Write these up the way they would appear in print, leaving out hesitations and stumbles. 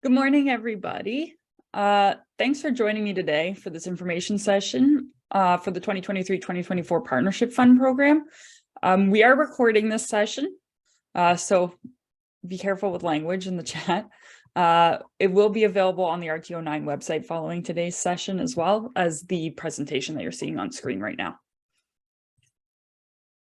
Good morning, everybody. Thanks for joining me today for this information session for the 2023-2024 Partnership Fund Program. We are recording this session, so be careful with language in the chat. It will be available on the RTO9 website following today's session, as well as the presentation that you're seeing on screen right now.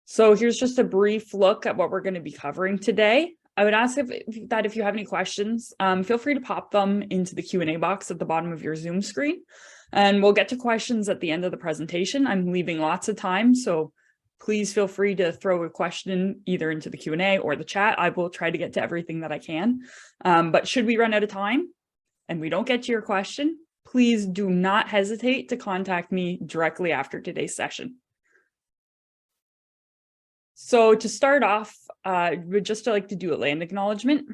So here's just a brief look at what we're going to be covering today. I would ask that if you have any questions, feel free to pop them into the Q&A box at the bottom of your Zoom screen, and we'll get to questions at the end of the presentation. I'm leaving lots of time, so please feel free to throw a question either into the Q&A or the chat. I will try to get to everything that I can, but should we run out of time and we don't get to your question, please do not hesitate to contact me directly after today's session. So to start off, we'd just like to do a land acknowledgement.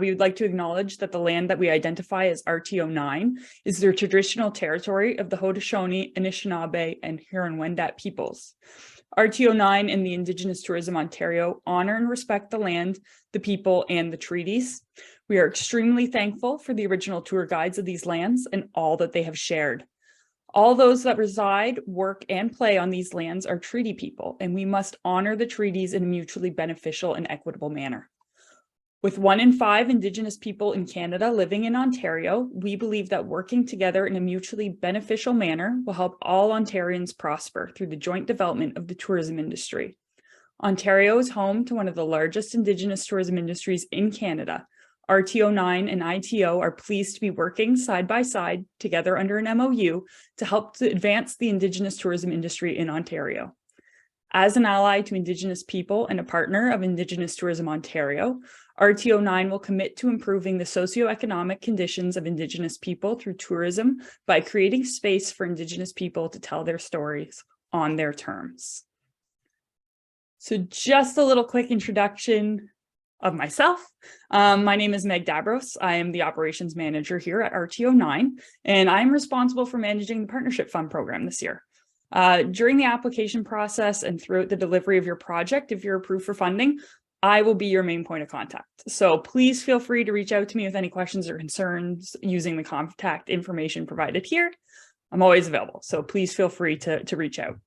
We would like to acknowledge that the land that we identify as RTO9 is the traditional territory of the Haudenosaunee, Anishinaabe, and Huron-Wendat peoples. RTO9 and the Indigenous Tourism Ontario honor and respect the land, the people, and the treaties. We are extremely thankful for the original tour guides of these lands and all that they have shared. All those that reside, work, and play on these lands are treaty people, and we must honor the treaties in a mutually beneficial and equitable manner. With 1 in 5 Indigenous people in Canada living in Ontario, we believe that working together in a mutually beneficial manner will help all Ontarians prosper through the joint development of the tourism industry. Ontario is home to one of the largest Indigenous tourism industries in Canada. RTO9 and ITO are pleased to be working side by side together under an MOU to help to advance the Indigenous tourism industry in Ontario. As an ally to Indigenous people and a partner of Indigenous Tourism Ontario, RTO9 will commit to improving the socioeconomic conditions of Indigenous people through tourism by creating space for Indigenous people to tell their stories on their terms. So just a little quick introduction of myself. My name is Meg Dabros. I am the operations manager here at RTO9, and I'm responsible for managing the Partnership Fund Program this year. During the application process and throughout the delivery of your project, if you're approved for funding, I will be your main point of contact. So please feel free to reach out to me with any questions or concerns using the contact information provided here. I'm always available, so please feel free to reach out.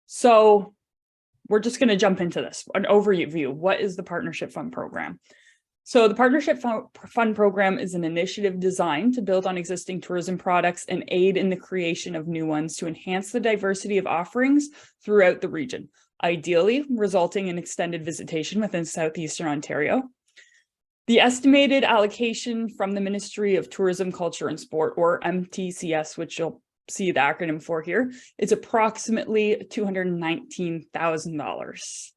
So we're just going to jump into this, an overview. What is the Partnership Fund Program? So the Partnership Fund Program is an initiative designed to build on existing tourism products and aid in the creation of new ones to enhance the diversity of offerings throughout the region, ideally resulting in extended visitation within Southeastern Ontario. The estimated allocation from the Ministry of Tourism, Culture and Sport, or MTCS, which you'll see the acronym for here, it's approximately $219,000.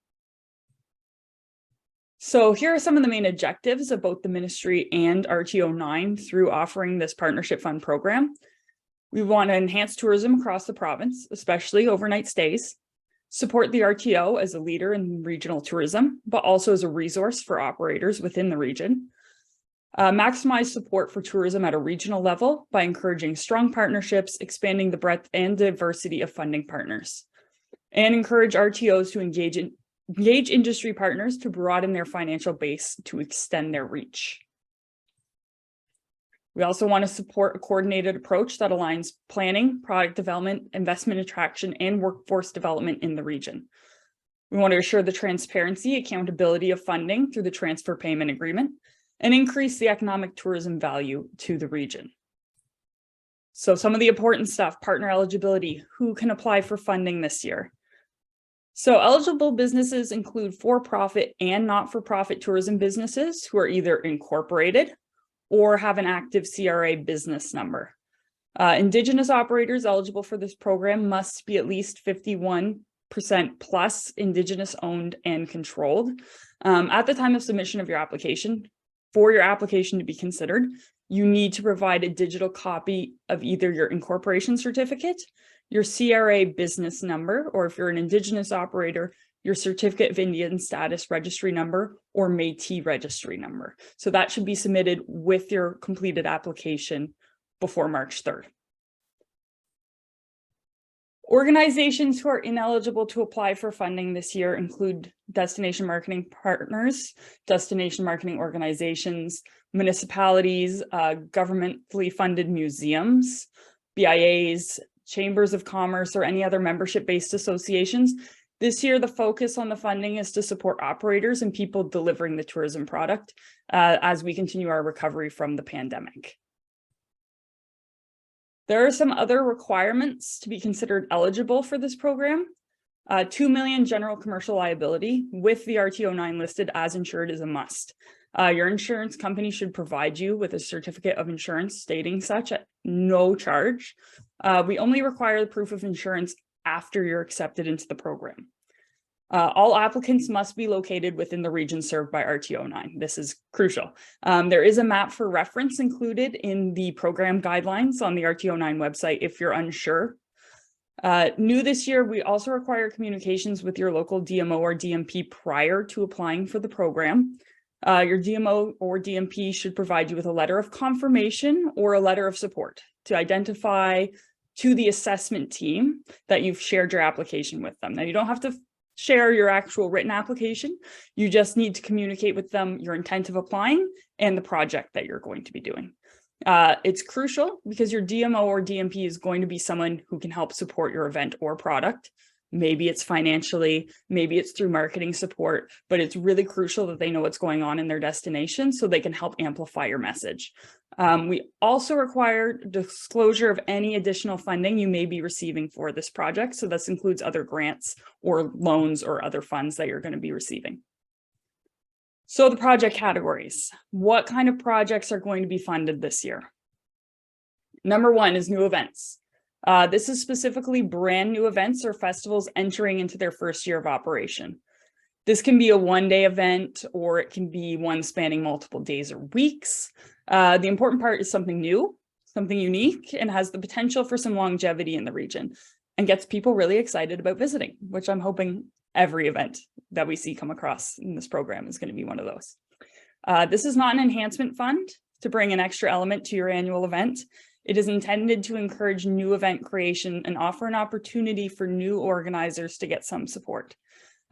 So here are some of the main objectives of both the ministry and RTO9 through offering this Partnership Fund Program. We want to enhance tourism across the province, especially overnight stays, support the RTO as a leader in regional tourism, but also as a resource for operators within the region. Maximize support for tourism at a regional level by encouraging strong partnerships, expanding the breadth and diversity of funding partners, and encourage RTOs to engage industry partners to broaden their financial base to extend their reach. We also want to support a coordinated approach that aligns planning, product development, investment attraction, and workforce development in the region. We want to assure the transparency, accountability of funding through the transfer payment agreement, and increase the economic tourism value to the region. So some of the important stuff: partner eligibility, who can apply for funding this year. So eligible businesses include for-profit and not-for-profit tourism businesses who are either incorporated or have an active CRA business number. Indigenous operators eligible for this program must be at least 51% plus Indigenous owned and controlled. At the time of submission of your application, for your application to be considered, you need to provide a digital copy of either your incorporation certificate, your CRA business number, or if you're an Indigenous operator, your Certificate of Indian Status Registry number or Métis Registry number. So that should be submitted with your completed application before March 3rd. Organizations who are ineligible to apply for funding this year include destination marketing partners, destination marketing organizations, municipalities, governmentally funded museums, BIAs, chambers of commerce, or any other membership-based associations. This year, the focus on the funding is to support operators and people delivering the tourism product as we continue our recovery from the pandemic. There are some other requirements to be considered eligible for this program. 2 million general commercial liability with the RTO9 listed as insured is a must. Your insurance company should provide you with a certificate of insurance stating such at no charge. We only require the proof of insurance after you're accepted into the program. All applicants must be located within the region served by RTO9. This is crucial. There is a map for reference included in the program guidelines on the RTO9 website if you're unsure. New this year, we also require communications with your local DMO or DMP prior to applying for the program. Your DMO or DMP should provide you with a letter of confirmation or a letter of support to identify to the assessment team that you've shared your application with them. Now, you don't have to share your actual written application. You just need to communicate with them your intent of applying and the project that you're going to be doing. It's crucial because your DMO or DMP is going to be someone who can help support your event or product. Maybe it's financially, maybe it's through marketing support, but it's really crucial that they know what's going on in their destination so they can help amplify your message. We also require disclosure of any additional funding you may be receiving for this project. So this includes other grants or loans or other funds that you're going to be receiving. So the project categories. What kind of projects are going to be funded this year? Number one is new events. This is specifically brand new events or festivals entering into their first year of operation. This can be a one-day event, or it can be one spanning multiple days or weeks. The important part is something new, something unique, and has the potential for some longevity in the region and gets people really excited about visiting, which I'm hoping every event that we see come across in this program is going to be one of those. This is not an enhancement fund to bring an extra element to your annual event. It is intended to encourage new event creation and offer an opportunity for new organizers to get some support.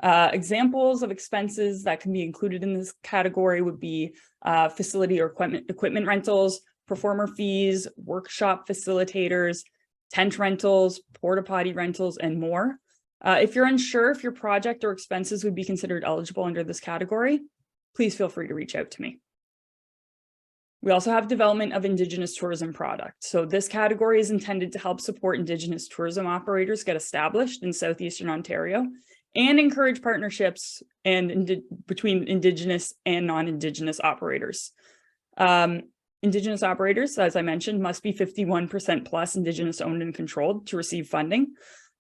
Examples of expenses that can be included in this category would be facility or equipment rentals, performer fees, workshop facilitators, tent rentals, porta potty rentals, and more. If you're unsure if your project or expenses would be considered eligible under this category, please feel free to reach out to me. We also have development of Indigenous tourism products. So this category is intended to help support Indigenous tourism operators get established in Southeastern Ontario and encourage partnerships between Indigenous and non-Indigenous operators. Indigenous operators, as I mentioned, must be 51% plus Indigenous owned and controlled to receive funding.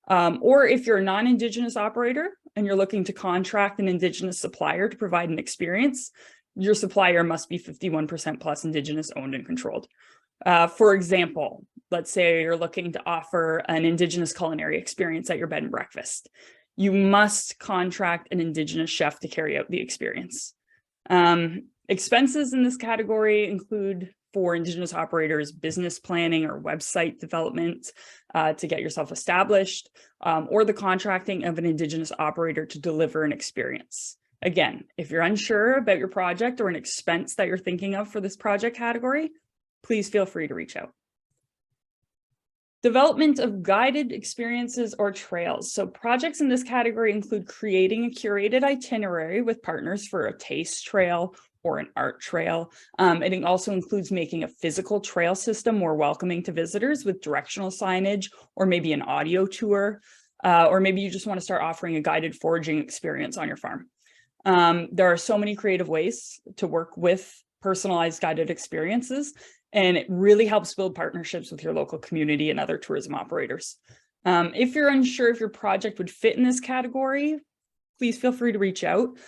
Or if you're a non-Indigenous operator and you're looking to contract an Indigenous supplier to provide an experience, your supplier must be 51% plus Indigenous owned and controlled. For example, let's say you're looking to offer an Indigenous culinary experience at your bed and breakfast. You must contract an Indigenous chef to carry out the experience. Expenses in this category include, for Indigenous operators, business planning or website development to get yourself established, or the contracting of an Indigenous operator to deliver an experience. Again, if you're unsure about your project or an expense that you're thinking of for this project category, please feel free to reach out. Development of guided experiences or trails. So projects in this category include creating a curated itinerary with partners for a taste trail or an art trail. It also includes making a physical trail system more welcoming to visitors with directional signage or maybe an audio tour, or maybe you just want to start offering a guided foraging experience on your farm. There are so many creative ways to work with personalized guided experiences, and it really helps build partnerships with your local community and other tourism operators. If you're unsure if your project would fit in this category, please feel free to reach out.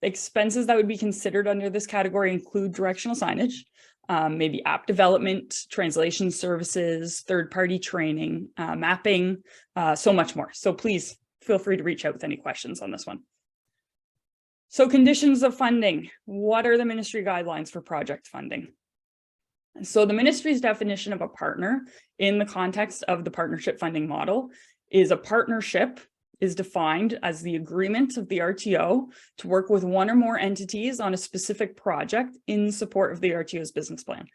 Expenses that would be considered under this category include directional signage, maybe app development, translation services, third-party training, mapping, so much more. So please feel free to reach out with any questions on this one. So conditions of funding. What are the ministry guidelines for project funding? So the ministry's definition of a partner in the context of the partnership funding model is a partnership is defined as the agreement of the RTO to work with one or more entities on a specific project in support of the RTO's business plan.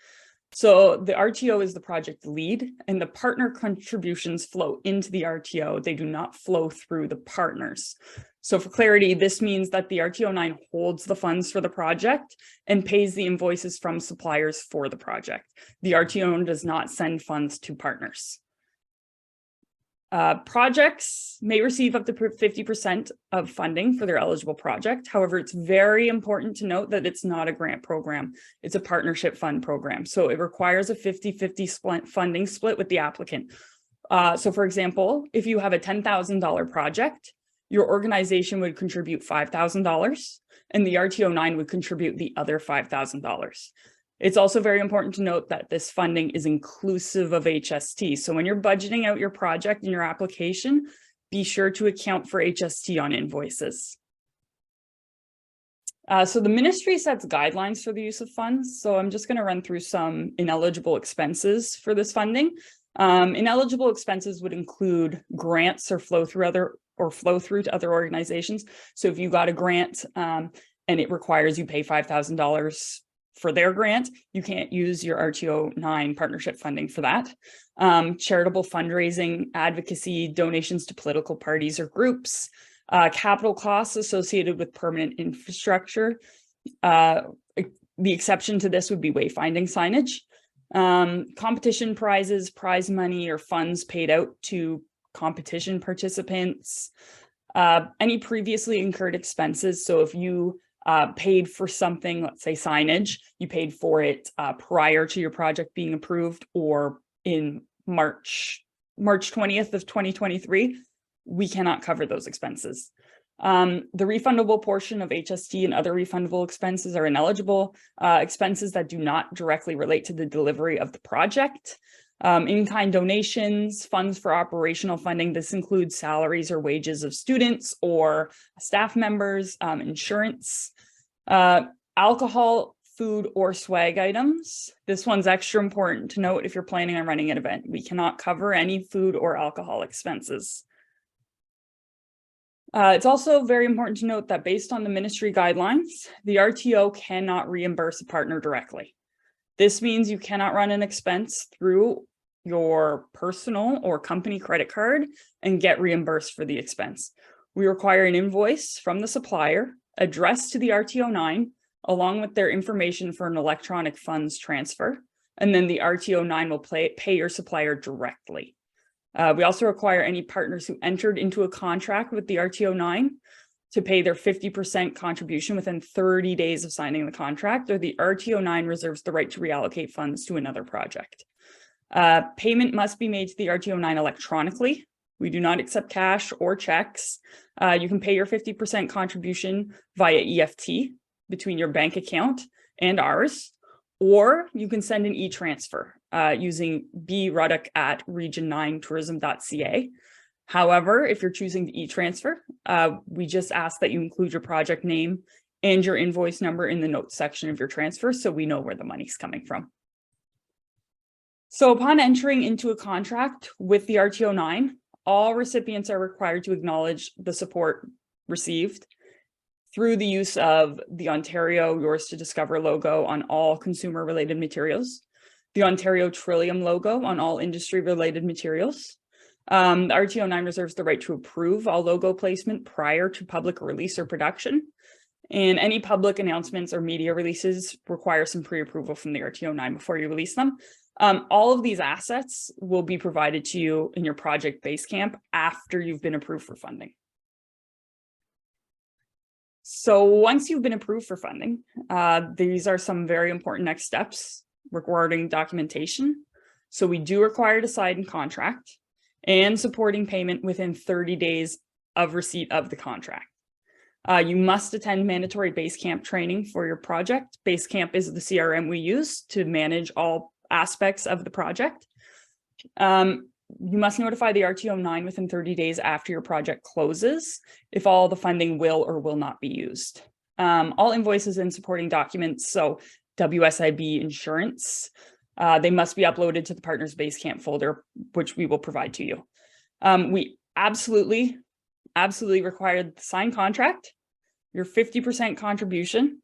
So the RTO is the project lead, and the partner contributions flow into the RTO. They do not flow through the partners. So for clarity, this means that the RTO9 holds the funds for the project and pays the invoices from suppliers for the project. The RTO does not send funds to partners. Projects may receive up to 50% of funding for their eligible project. However, it's very important to note that it's not a grant program. It's a partnership fund program. So it requires a 50-50 funding split with the applicant. So for example, if you have a $10,000 project, your organization would contribute $5,000 and the RTO9 would contribute the other $5,000. It's also very important to note that this funding is inclusive of HST. So when you're budgeting out your project and your application, be sure to account for HST on invoices. So the ministry sets guidelines for the use of funds. So I'm just going to run through some ineligible expenses for this funding. Ineligible expenses would include grants or flow through to other organizations. So if you got a grant and it requires you pay $5,000 for their grant, you can't use your RTO9 partnership funding for that. Charitable fundraising, advocacy, donations to political parties or groups, capital costs associated with permanent infrastructure. The exception to this would be wayfinding signage. Competition prizes, prize money, or funds paid out to competition participants. Any previously incurred expenses. So if you paid for something, let's say signage, you paid for it prior to your project being approved or in March 20th of 2023, we cannot cover those expenses. The refundable portion of HST and other refundable expenses are ineligible. Expenses that do not directly relate to the delivery of the project. In-kind donations, funds for operational funding. This includes salaries or wages of students or staff members, insurance, alcohol, food, or swag items. This one's extra important to note if you're planning on running an event. We cannot cover any food or alcohol expenses. It's also very important to note that based on the ministry guidelines, the RTO cannot reimburse a partner directly. This means you cannot run an expense through your personal or company credit card and get reimbursed for the expense. We require an invoice from the supplier addressed to the RTO9 along with their information for an electronic funds transfer, and then the RTO9 will pay your supplier directly. We also require any partners who entered into a contract with the RTO9 to pay their 50% contribution within 30 days of signing the contract, or the RTO9 reserves the right to reallocate funds to another project. Payment must be made to the RTO9 electronically. We do not accept cash or checks. You can pay your 50% contribution via EFT between your bank account and ours, or you can send an e-transfer using bruddock@region9tourism.ca. However, if you're choosing the e-transfer, we just ask that you include your project name and your invoice number in the notes section of your transfer so we know where the money's coming from. So upon entering into a contract with the RTO9, all recipients are required to acknowledge the support received through the use of the Ontario Yours to Discover logo on all consumer-related materials, the Ontario Trillium logo on all industry-related materials. The RTO9 reserves the right to approve all logo placement prior to public release or production. And any public announcements or media releases require some pre-approval from the RTO9 before you release them. All of these assets will be provided to you in your project Basecamp after you've been approved for funding. So once you've been approved for funding, these are some very important next steps regarding documentation. So we do require to sign contract and supporting payment within 30 days of receipt of the contract. You must attend mandatory Basecamp training for your project. Basecamp is the CRM we use to manage all aspects of the project. You must notify the RTO9 within 30 days after your project closes if all the funding will or will not be used. All invoices and supporting documents, so WSIB insurance, they must be uploaded to the Partners Basecamp folder, which we will provide to you. We absolutely required the signed contract, your 50% contribution,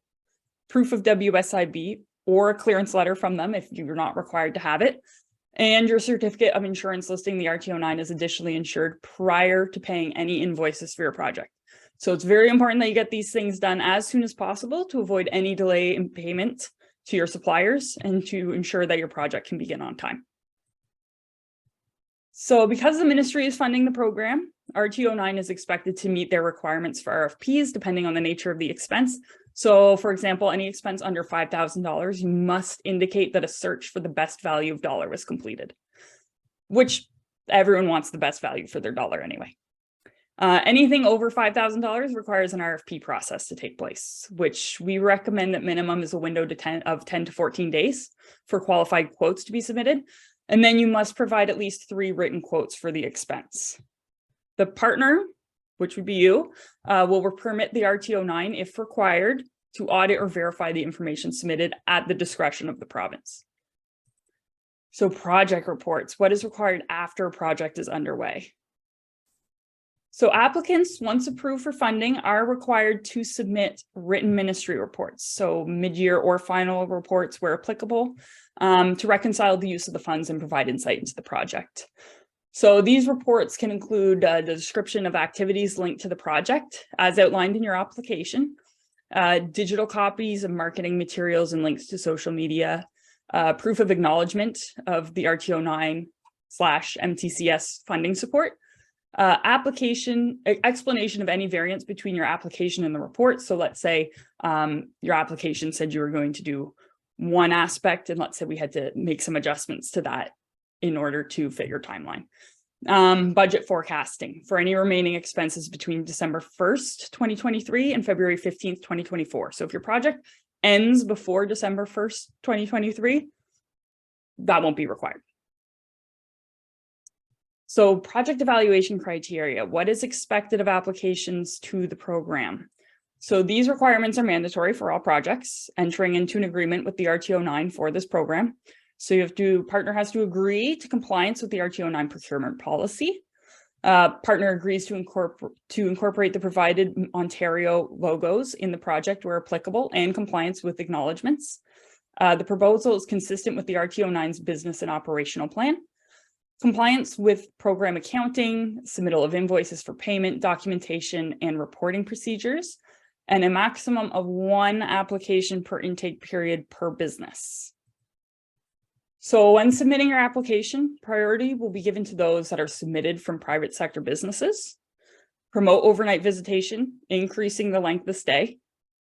proof of WSIB, or a clearance letter from them if you're not required to have it, and your certificate of insurance listing the RTO9 as additionally insured prior to paying any invoices for your project. So it's very important that you get these things done as soon as possible to avoid any delay in payment to your suppliers and to ensure that your project can begin on time. So because the ministry is funding the program, RTO9 is expected to meet their requirements for RFPs depending on the nature of the expense. So for example, any expense under $5,000, you must indicate that a search for the best value of dollar was completed, which everyone wants the best value for their dollar anyway. Anything over $5,000 requires an RFP process to take place, which we recommend that minimum is a window of 10 to 14 days for qualified quotes to be submitted. And then you must provide at least 3 written quotes for the expense. The partner, which would be you, will permit the RTO9 if required to audit or verify the information submitted at the discretion of the province. So project reports, what is required after a project is underway? So applicants, once approved for funding, are required to submit written ministry reports, so mid-year or final reports where applicable, to reconcile the use of the funds and provide insight into the project. So these reports can include the description of activities linked to the project as outlined in your application, digital copies of marketing materials and links to social media, proof of acknowledgement of the RTO9/MTCS funding support, explanation of any variance between your application and the report. So let's say your application said you were going to do one aspect, and let's say we had to make some adjustments to that in order to fit your timeline. Budget forecasting for any remaining expenses between December 1st, 2023 and February 15th, 2024. So if your project ends before December 1st, 2023, that won't be required. So project evaluation criteria, what is expected of applications to the program? So these requirements are mandatory for all projects entering into an agreement with the RTO9 for this program. So partner has to agree to compliance with the RTO9 procurement policy. Partner agrees to incorporate the provided Ontario logos in the project where applicable and compliance with acknowledgements. The proposal is consistent with the RTO9's business and operational plan. Compliance with program accounting, submittal of invoices for payment, documentation, and reporting procedures, and a maximum of 1 application per intake period per business. So when submitting your application, priority will be given to those that are submitted from private sector businesses. Promote overnight visitation, increasing the length of stay.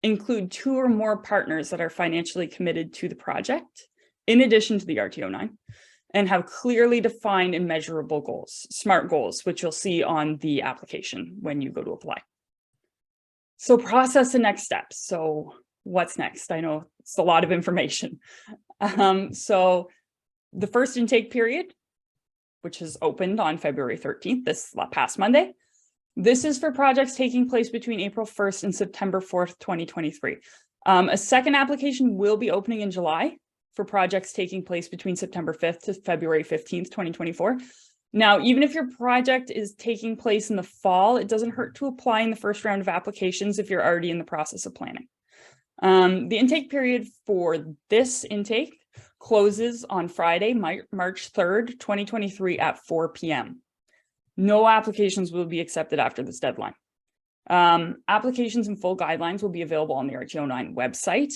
Include 2 or more partners that are financially committed to the project, in addition to the RTO9. And have clearly defined and measurable goals, SMART goals, which you'll see on the application when you go to apply. So process and next steps. So what's next? I know it's a lot of information. So the first intake period, which is opened on February 13th, this past Monday. This is for projects taking place between April 1st and September 4th, 2023. A second application will be opening in July for projects taking place between September 5th to February 15th, 2024. Now, even if your project is taking place in the fall, it doesn't hurt to apply in the first round of applications if you're already in the process of planning. The intake period for this intake closes on Friday, March 3rd, 2023 at 4 p.m. No applications will be accepted after this deadline. Applications and full guidelines will be available on the RTO9 website.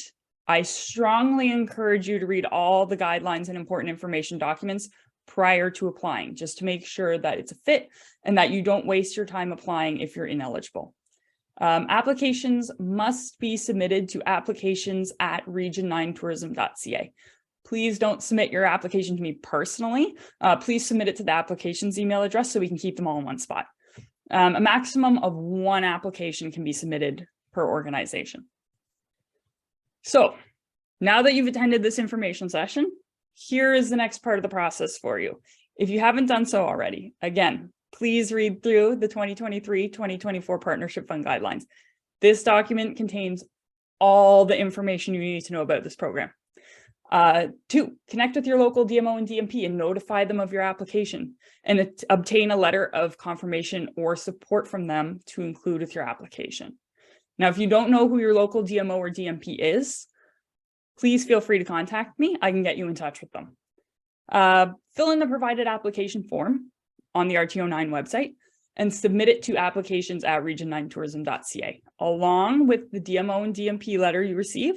I strongly encourage you to read all the guidelines and important information documents prior to applying, just to make sure that it's a fit and that you don't waste your time applying if you're ineligible. Applications must be submitted to applications@region9tourism.ca. Please don't submit your application to me personally. Please submit it to the application's email address so we can keep them all in one spot. A maximum of 1 application can be submitted per organization. So now that you've attended this information session, here is the next part of the process for you. If you haven't done so already, again, please read through the 2023-2024 Partnership Fund Guidelines. This document contains all the information you need to know about this program. 2, connect with your local DMO and DMP and notify them of your application and obtain a letter of confirmation or support from them to include with your application. Now, if you don't know who your local DMO or DMP is, please feel free to contact me. I can get you in touch with them. Fill in the provided application form on the RTO9 website and submit it to applications@region9tourism.ca, along with the DMO and DMP letter you receive,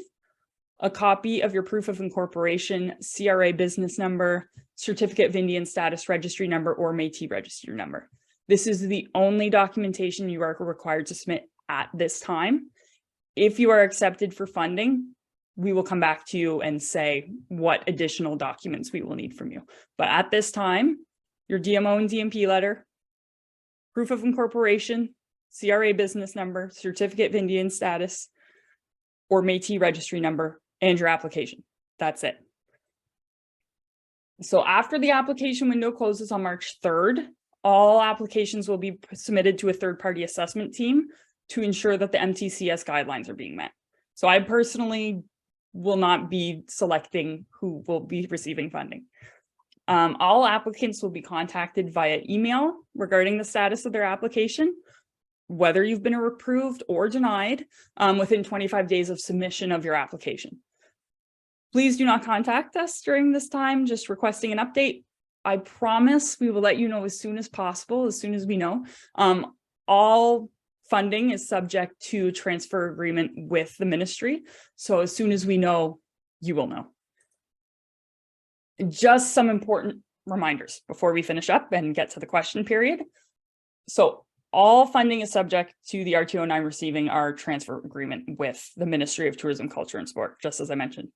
a copy of your proof of incorporation, CRA business number, certificate of Indian status registry number, or Métis registry number. This is the only documentation you are required to submit at this time. If you are accepted for funding, we will come back to you and say what additional documents we will need from you. But at this time, your DMO and DMP letter, proof of incorporation, CRA business number, certificate of Indian status, or Métis registry number, and your application. That's it. So after the application window closes on March 3rd, all applications will be submitted to a third-party assessment team to ensure that the MTCS guidelines are being met. So I personally will not be selecting who will be receiving funding. All applicants will be contacted via email regarding the status of their application, whether you've been approved or denied, within 25 days of submission of your application. Please do not contact us during this time, just requesting an update. I promise we will let you know as soon as possible, as soon as we know. All funding is subject to transfer agreement with the ministry. So as soon as we know, you will know. Just some important reminders before we finish up and get to the question period. So all funding is subject to the RTO9 receiving our transfer agreement with the Ministry of Tourism, Culture and Sport, just as I mentioned.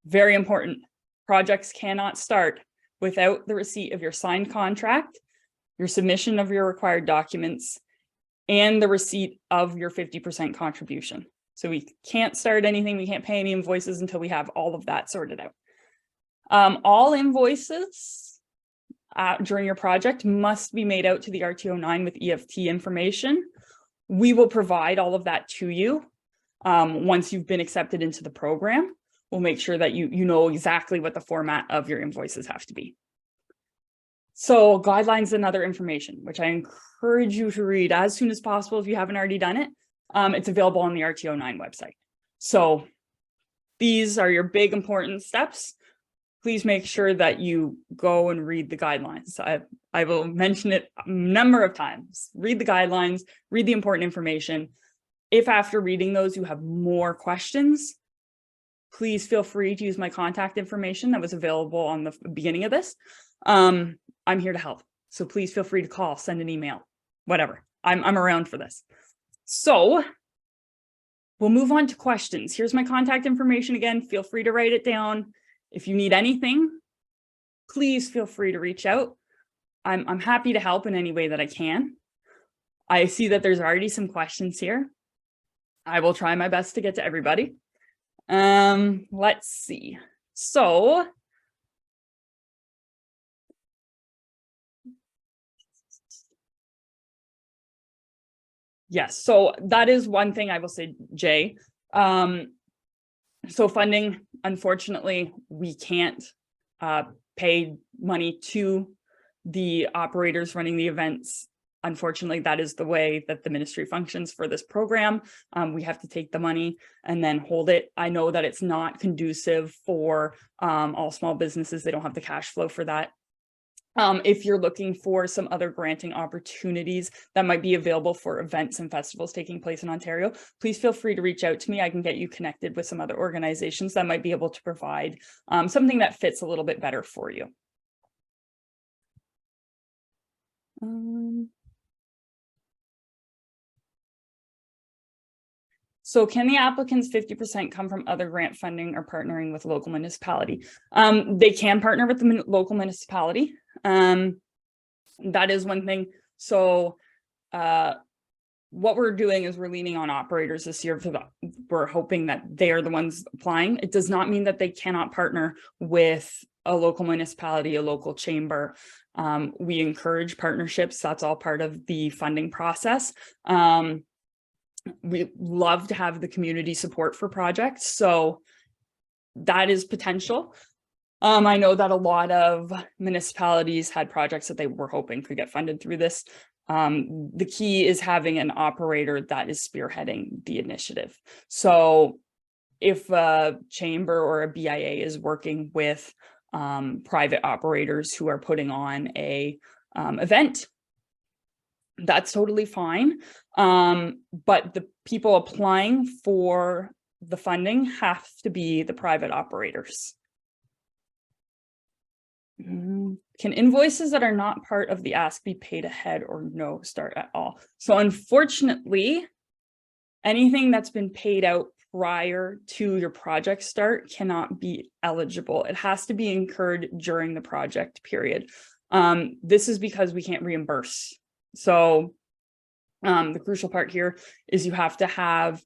Very important, projects cannot start without the receipt of your signed contract, your submission of your required documents, and the receipt of your 50% contribution. So we can't start anything, we can't pay any invoices until we have all of that sorted out. All invoices during your project must be made out to the RTO9 with EFT information. We will provide all of that to you once you've been accepted into the program. We'll make sure that you know exactly what the format of your invoices have to be. So guidelines and other information, which I encourage you to read as soon as possible if you haven't already done it. It's available on the RTO9 website. So these are your big important steps. Please make sure that you go and read the guidelines. I will mention it a number of times. Read the guidelines, read the important information. If after reading those you have more questions, please feel free to use my contact information that was available on the beginning of this. I'm here to help. So please feel free to call, send an email, whatever. I'm around for this. So we'll move on to questions. Here's my contact information again. Feel free to write it down. If you need anything, please feel free to reach out. I'm happy to help in any way that I can. I see that there's already some questions here. I will try my best to get to everybody. Let's see. So yes, so that is one thing I will say, Jay. So funding, unfortunately, we can't pay money to the operators running the events. Unfortunately, that is the way that the ministry functions for this program. We have to take the money and then hold it. I know that it's not conducive for all small businesses. They don't have the cash flow for that. If you're looking for some other granting opportunities that might be available for events and festivals taking place in Ontario, please feel free to reach out to me. I can get you connected with some other organizations that might be able to provide something that fits a little bit better for you. So can the applicants 50% come from other grant funding or partnering with local municipality? They can partner with the local municipality. That is one thing. So what we're doing is we're leaning on operators this year. We're hoping that they are the ones applying. It does not mean that they cannot partner with a local municipality, a local chamber. We encourage partnerships. That's all part of the funding process. We love to have the community support for projects. So that is potential. I know that a lot of municipalities had projects that they were hoping could get funded through this. The key is having an operator that is spearheading the initiative. So if a chamber or a BIA is working with private operators who are putting on a event, that's totally fine. But the people applying for the funding have to be the private operators. Can invoices that are not part of the ask be paid ahead or no start at all? So unfortunately, anything that's been paid out prior to your project start cannot be eligible. It has to be incurred during the project period. This is because we can't reimburse. So the crucial part here is you have to have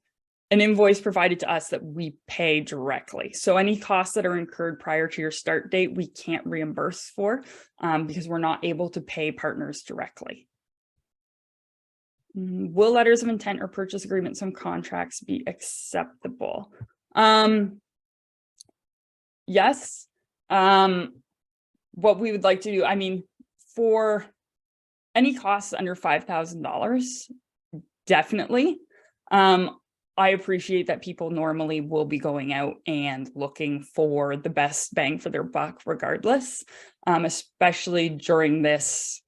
an invoice provided to us that we pay directly. So any costs that are incurred prior to your start date, we can't reimburse for because we're not able to pay partners directly. Will letters of intent or purchase agreements and contracts be acceptable? Yes. What we would like to do, I mean, for any costs under $5,000, definitely. I appreciate that people normally will be going out and looking for the best bang for their buck regardless, especially during this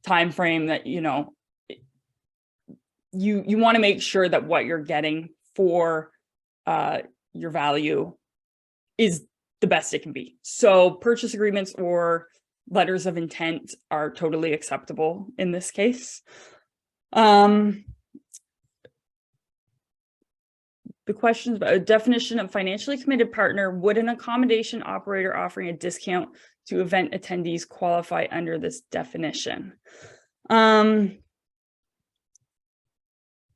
time frame that, you know, you want to make sure that what you're getting for your value is the best it can be. So purchase agreements or letters of intent are totally acceptable in this case. The question is about a definition of financially committed partner. Would an accommodation operator offering a discount to event attendees qualify under this definition?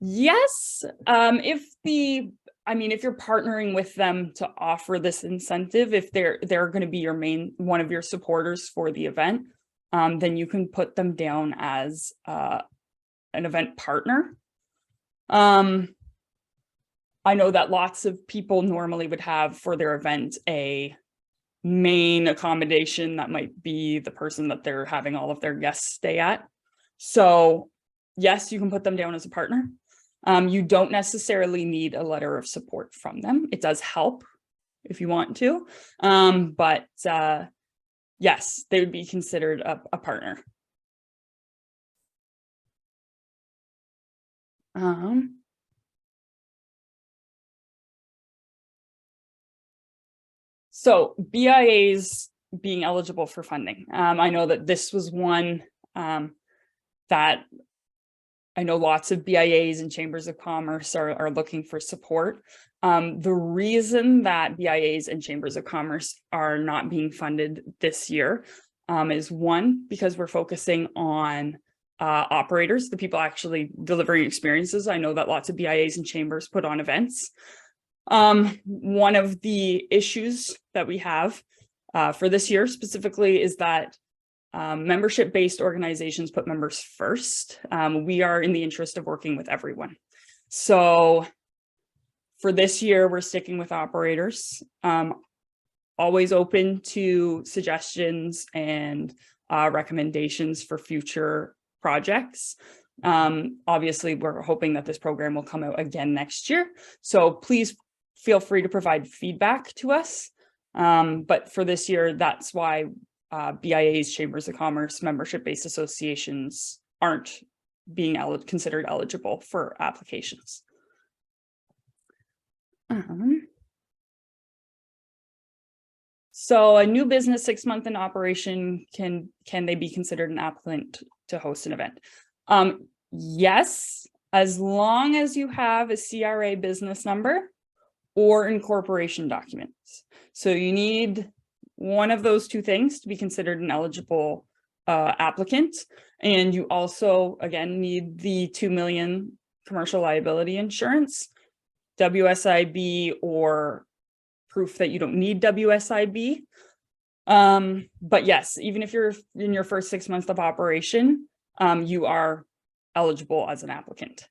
Yes, if you're partnering with them to offer this incentive, if they're going to be your one of your supporters for the event, then you can put them down as an event partner. I know that lots of people normally would have for their event a main accommodation that might be the person that they're having all of their guests stay at. So yes, you can put them down as a partner. You don't necessarily need a letter of support from them. It does help if you want to, but yes, they would be considered a partner. So BIAs being eligible for funding. I know that this was one that I know lots of BIAs and chambers of commerce are looking for support. The reason that BIAs and chambers of commerce are not being funded this year is one, because we're focusing on operators, the people actually delivering experiences. I know that lots of BIAs and chambers put on events. One of the issues that we have for this year specifically is that membership-based organizations put members first. We are in the interest of working with everyone. So for this year, we're sticking with operators, always open to suggestions and recommendations for future projects. Obviously, we're hoping that this program will come out again next year. So please feel free to provide feedback to us. But for this year, that's why BIAs, chambers of commerce, membership-based associations aren't being considered eligible for applications. So a new business 6 month in operation, can they be considered an applicant to host an event? Yes, as long as you have a CRA business number or incorporation documents. So you need one of those two things to be considered an eligible applicant. And you also, again, need the 2 million commercial liability insurance, WSIB, or proof that you don't need WSIB. But yes, even if you're in your first 6 months of operation, you are eligible as an applicant.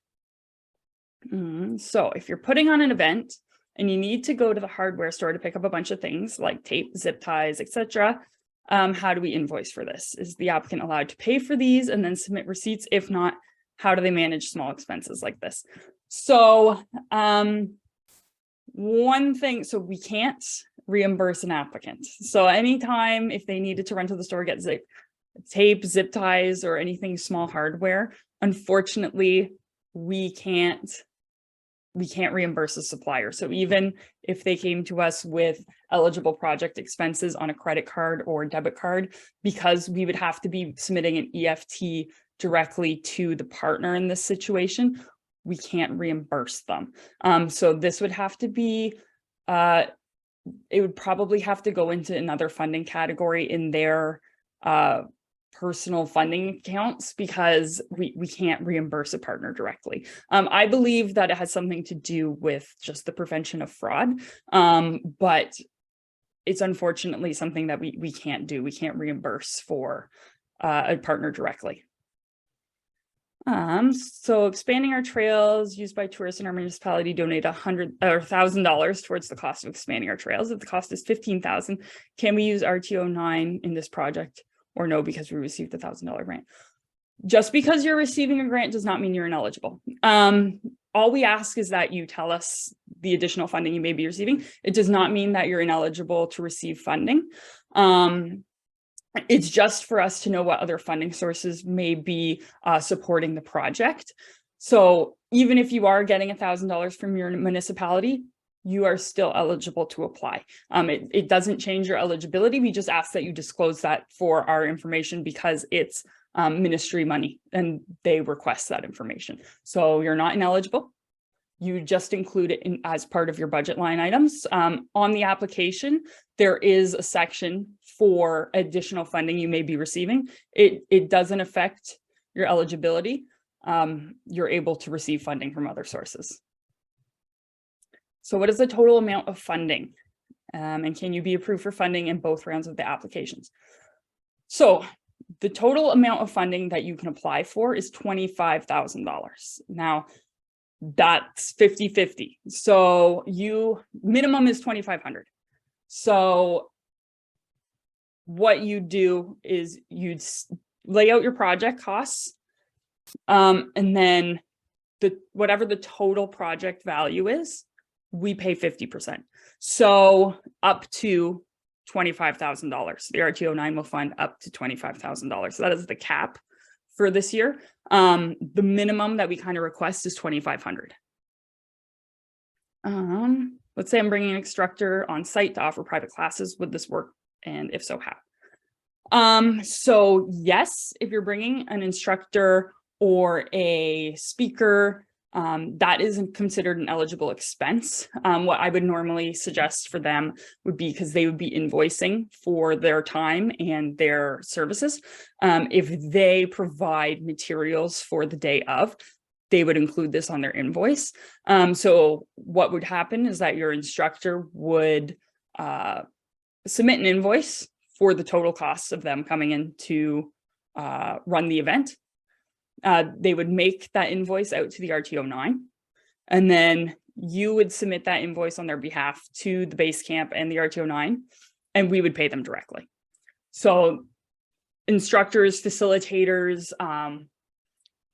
So if you're putting on an event and you need to go to the hardware store to pick up a bunch of things like tape, zip ties, etc. How do we invoice for this? Is the applicant allowed to pay for these and then submit receipts? If not, how do they manage small expenses like this? So one thing, so we can't reimburse an applicant. So anytime if they needed to run to the store, get tape, zip ties, or anything small hardware, unfortunately, we can't reimburse a supplier. So even if they came to us with eligible project expenses on a credit card or debit card, because we would have to be submitting an EFT directly to the partner in this situation, we can't reimburse them. So this would have to be, it would probably have to go into another funding category in their personal funding accounts, because we can't reimburse a partner directly. I believe that it has something to do with just the prevention of fraud, but it's unfortunately something that we can't do. We can't reimburse for a partner directly. So expanding our trails used by tourists in our municipality, donate $100,000 towards the cost of expanding our trails. If the cost is $15,000, can we use RTO 9 in this project, or no, because we received a $1,000 grant? Just because you're receiving a grant does not mean you're ineligible. All we ask is that you tell us the additional funding you may be receiving. It does not mean that you're ineligible to receive funding. It's just for us to know what other funding sources may be supporting the project. So even if you are getting $1,000 from your municipality, you are still eligible to apply. It doesn't change your eligibility. We just ask that you disclose that for our information, because it's ministry money and they request that information. So you're not ineligible. You just include it in as part of your budget line items. On the application, there is a section for additional funding you may be receiving. It doesn't affect your eligibility. You're able to receive funding from other sources. So what is the total amount of funding? And can you be approved for funding in both rounds of the applications? So the total amount of funding that you can apply for is $25,000. Now, that's 50-50. So minimum is 2,500. So what you do is you'd lay out your project costs, and then whatever the total project value is, we pay 50%. So up to $25,000. The RTO 9 will fund up to $25,000. So that is the cap for this year. The minimum that we kind of request is 2,500. Let's say I'm bringing an instructor on site to offer private classes. Would this work? And if so, how? So yes, if you're bringing an instructor or a speaker, that isn't considered an eligible expense. What I would normally suggest for them would be, because they would be invoicing for their time and their services. If they provide materials for the day of, they would include this on their invoice. So what would happen is that your instructor would submit an invoice for the total costs of them coming in to run the event. They would make that invoice out to the RTO 9, and then you would submit that invoice on their behalf to the base camp and the RTO 9, and we would pay them directly. So instructors, facilitators,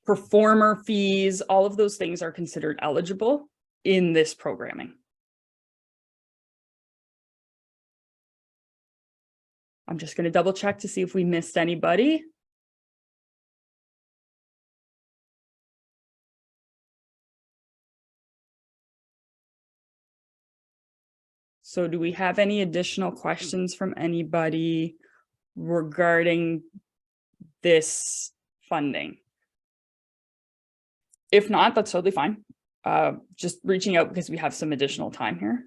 performer fees, all of those things are considered eligible in this programming. I'm just going to double check to see if we missed anybody. So do we have any additional questions from anybody regarding this funding? If not, that's totally fine. Just reaching out because we have some additional time here.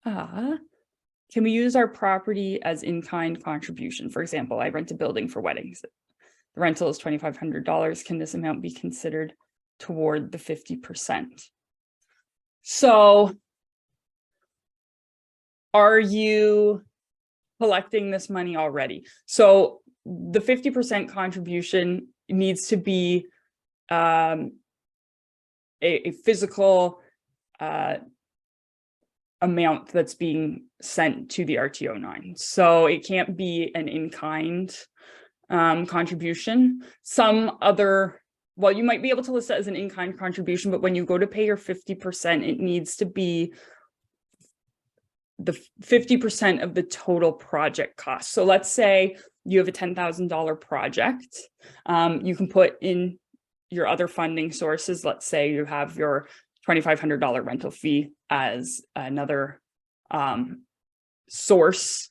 Can we use our property as in-kind contribution? For example, I rent a building for weddings. The rental is $2,500. Can this amount be considered toward the 50%? So are you collecting this money already? So the 50% contribution needs to be a physical amount that's being sent to the RTO9. So it can't be an in-kind contribution. Some other, well, you might be able to list it as an in-kind contribution, but when you go to pay your 50%, it needs to be the 50% of the total project cost. So let's say you have a $10,000 project. You can put in your other funding sources. Let's say you have your $2,500 rental fee as another source.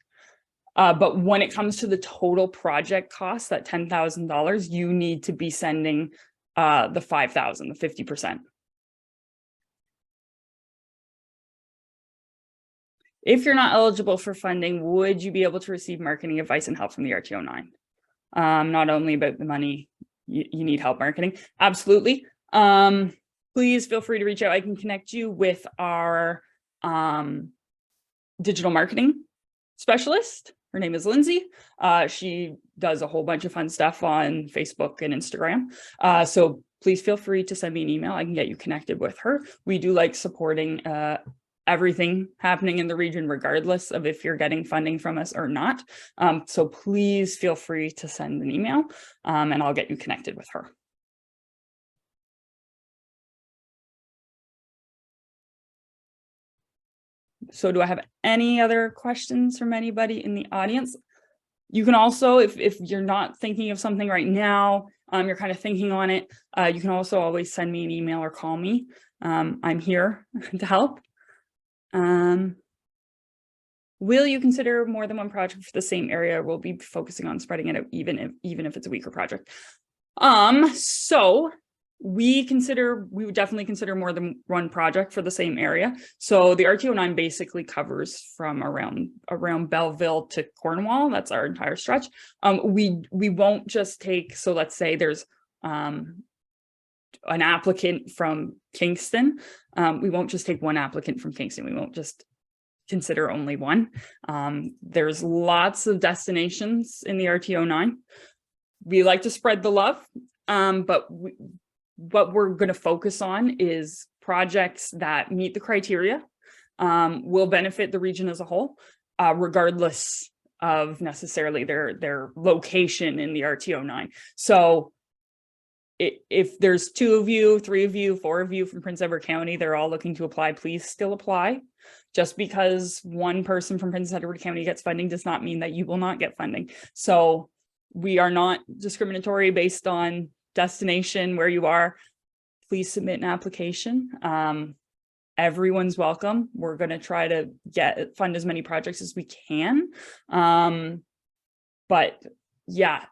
But when it comes to the total project cost, that $10,000, you need to be sending the $5,000, the 50%. If you're not eligible for funding, would you be able to receive marketing advice and help from the RTO9? Not only about the money, you need help marketing. Absolutely. Please feel free to reach out. I can connect you with our digital marketing specialist. Her name is Lindsay. She does a whole bunch of fun stuff on Facebook and Instagram. So please feel free to send me an email. I can get you connected with her. We do like supporting everything happening in the region, regardless of if you're getting funding from us or not. So please feel free to send an email and I'll get you connected with her. So do I have any other questions from anybody in the audience? You can also, if you're not thinking of something right now, you're kind of thinking on it, you can also always send me an email or call me. I'm here to help. Will you consider more than one project for the same area? We'll be focusing on spreading it out, even if it's a weaker project. So we would definitely consider more than one project for the same area. So the RTO9 basically covers from around Belleville to Cornwall. That's our entire stretch. We won't just take, so let's say there's an applicant from Kingston. We won't just take one applicant from Kingston. We won't just consider only one. There's lots of destinations in the RTO9. We like to spread the love, but what we're going to focus on is projects that meet the criteria, will benefit the region as a whole, regardless of necessarily their location in the RTO9. So if there's 2 of you, 3 of you, 4 of you from Prince Edward County, they're all looking to apply, please still apply. Just because one person from Prince Edward County gets funding does not mean that you will not get funding. So we are not discriminatory based on destination, where you are. Please submit an application. Everyone's welcome. We're going to try to fund as many projects as we can. But yeah,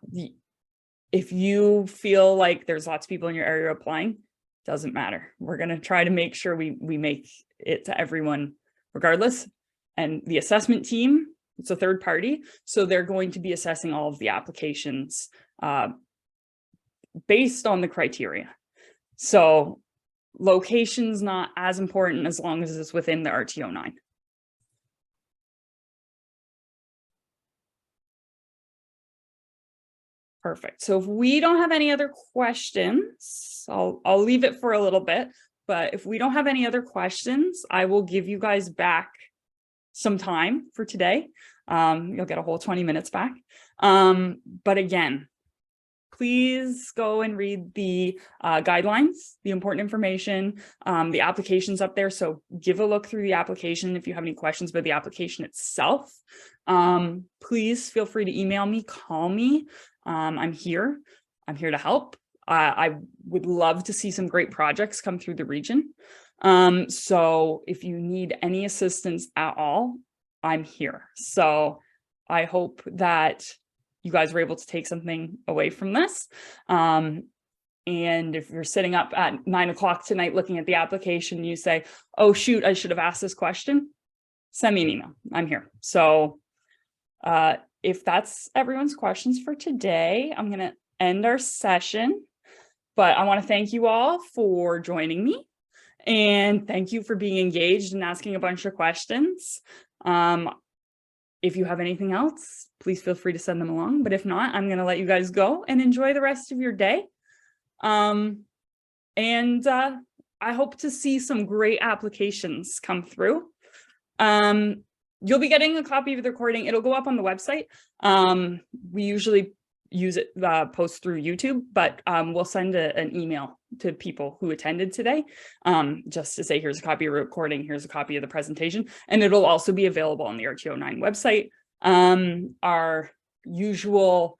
if you feel like there's lots of people in your area applying, doesn't matter. We're going to try to make sure we make it to everyone regardless. And the assessment team, it's a third party, so they're going to be assessing all of the applications based on the criteria. So location's not as important as long as it's within the RTO9. Perfect. So if we don't have any other questions, I'll leave it for a little bit, but if we don't have any other questions, I will give you guys back some time for today. You'll get a whole 20 minutes back. But again, please go and read the guidelines, the important information, the application's up there. So give a look through the application if you have any questions about the application itself. Please feel free to email me, call me. I'm here to help. I would love to see some great projects come through the region. So if you need any assistance at all, I'm here. So I hope that you guys were able to take something away from this. And if you're sitting up at 9 o'clock tonight looking at the application, you say, oh shoot, I should have asked this question, send me an email. I'm here. So if that's everyone's questions for today, I'm going to end our session. But I want to thank you all for joining me. And thank you for being engaged and asking a bunch of questions. If you have anything else, please feel free to send them along. But if not, I'm going to let you guys go and enjoy the rest of your day. I hope to see some great applications come through. You'll be getting a copy of the recording. It'll go up on the website. We usually use it, post through YouTube, but we'll send an email to people who attended today, just to say, here's a copy of the recording, here's a copy of the presentation, and it'll also be available on the RTO9 website. Our usual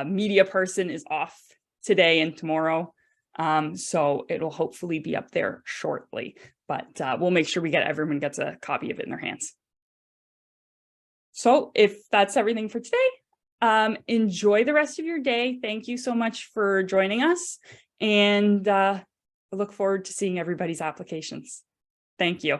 media person is off today and tomorrow, so it'll hopefully be up there shortly, but we'll make sure everyone gets a copy of it in their hands. So if that's everything for today, enjoy the rest of your day. Thank you so much for joining us, and I look forward to seeing everybody's applications. Thank you.